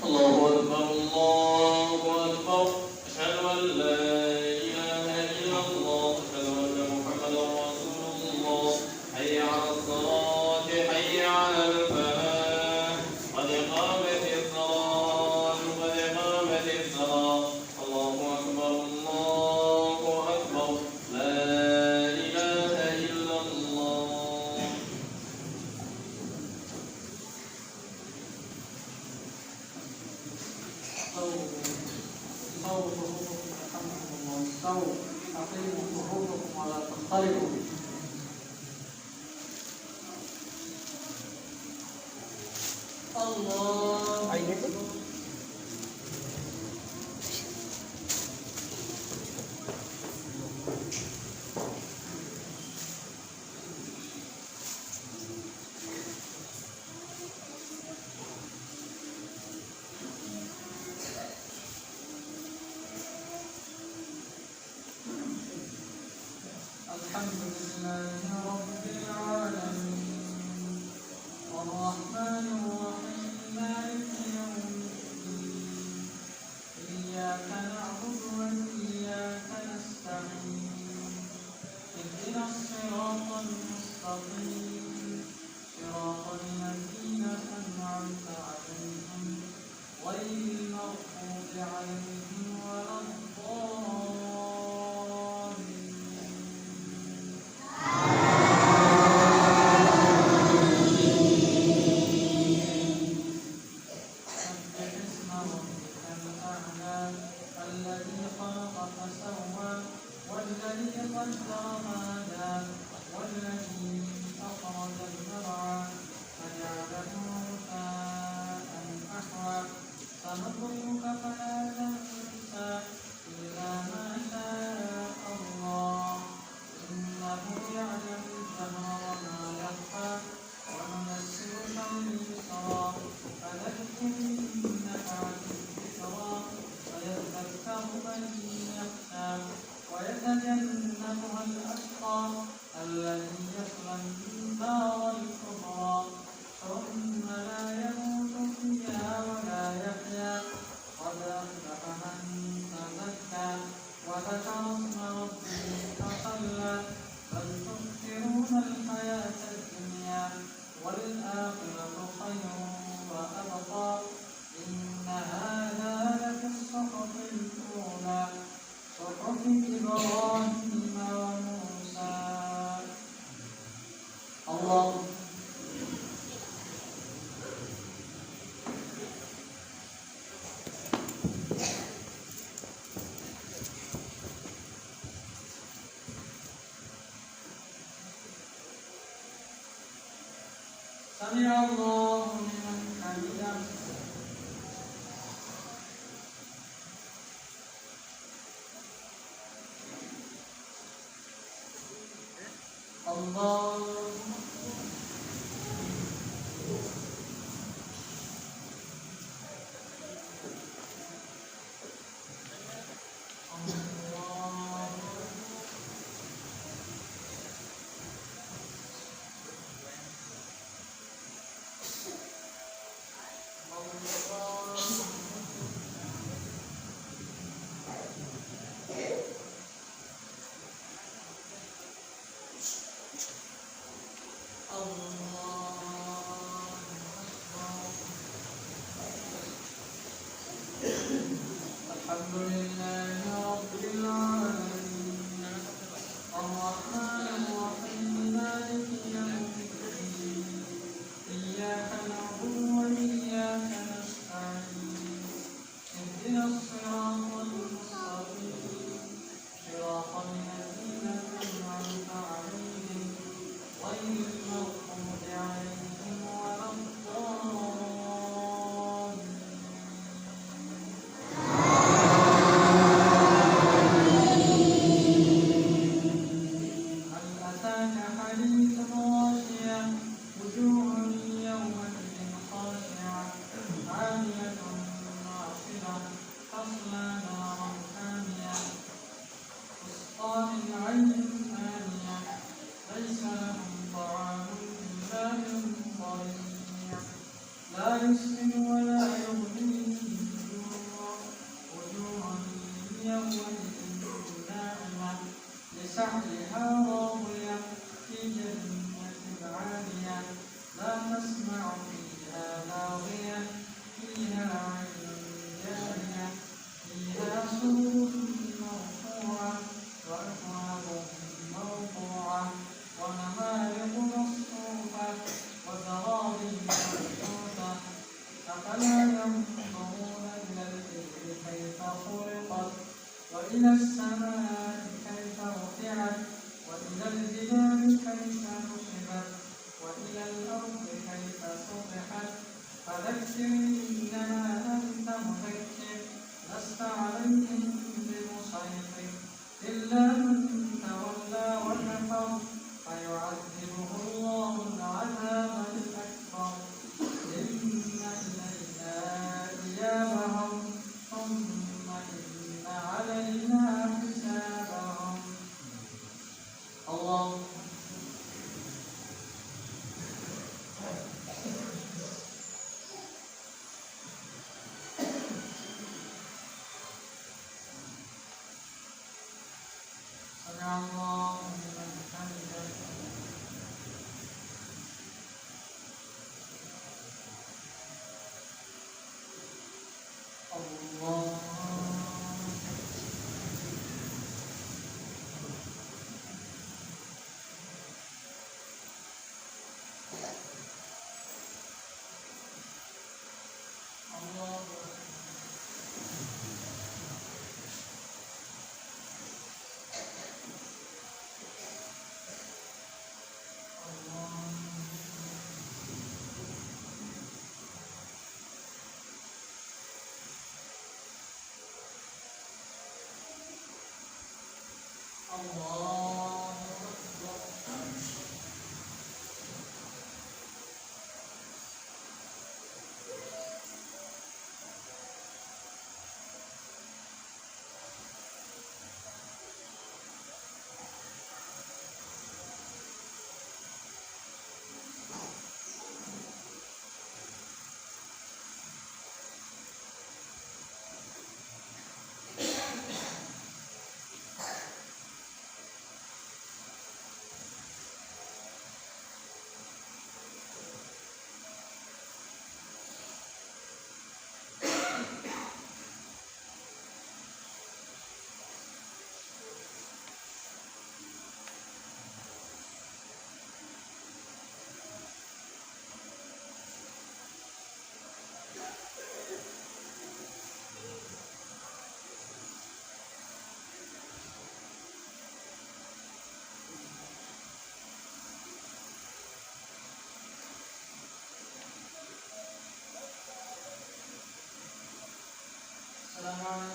الله أكبر الله أكبر أشهد أن لا إله إلا الله أشهد أن محمدا رسول الله حي على الصلاة حي على الفلاح قد قامت الصلاة قد قامت الصلاة الله أكبر الله أكبر لا إله إلا الله. استووا صفوفكم يرحمكم الله. استووا أقيموا صفوفكم ولا تختلفوا. الله الحمد لله رب العالمين الرحمن الرحيم مالك يوم الدين إياك نعبد وإياك نستعين اهدنا الصراط المستقيم صراط الذين أنعمت عليهم غير المغضوب عليهم ولا الضالين. الذي خلق فسوى والذي قدر فهدى والذي أخرج المرعى فجعله غثاء أحوى سنقرئك فلا تنسى إلا ما شاء الله إنه يعلم الجهر وما يخفى ونيسرك لليسرى فذكر إن نفعت الذكرى ويذكر من يخشى ويتجنبها الأشقى الذي يصلى النار الكبرى ثم لا يموت فيها ولا يحيا قد أفلح من تزكى وذكر اسم ربه فصلى بل تؤثرون الحياة الدنيا والآخرة خير وأبقى إن هذا لفي الصحف الأولى صحف إبراهيم وموسى. الله سمع الله لمن حمده. الله الحمد لله رب العالمين الرحمن الرحيم مالك يوم الدين إياك نعبد وإياك نستعين اهدنا الصراط المستقيم صراط الذين أنعمت عليهم غير المغضوب عليهم ولا الضالين. فذكر إنما أنت مذكر لست عليهم بمسيطر إلا من تولى وكفر فيعذبه الله العذاب الأكبر إن إلينا إيابهم ثم إن علينا حسابهم. الله سمع الله لمن حمده. الله الله الله أكبر. السلام عليكم.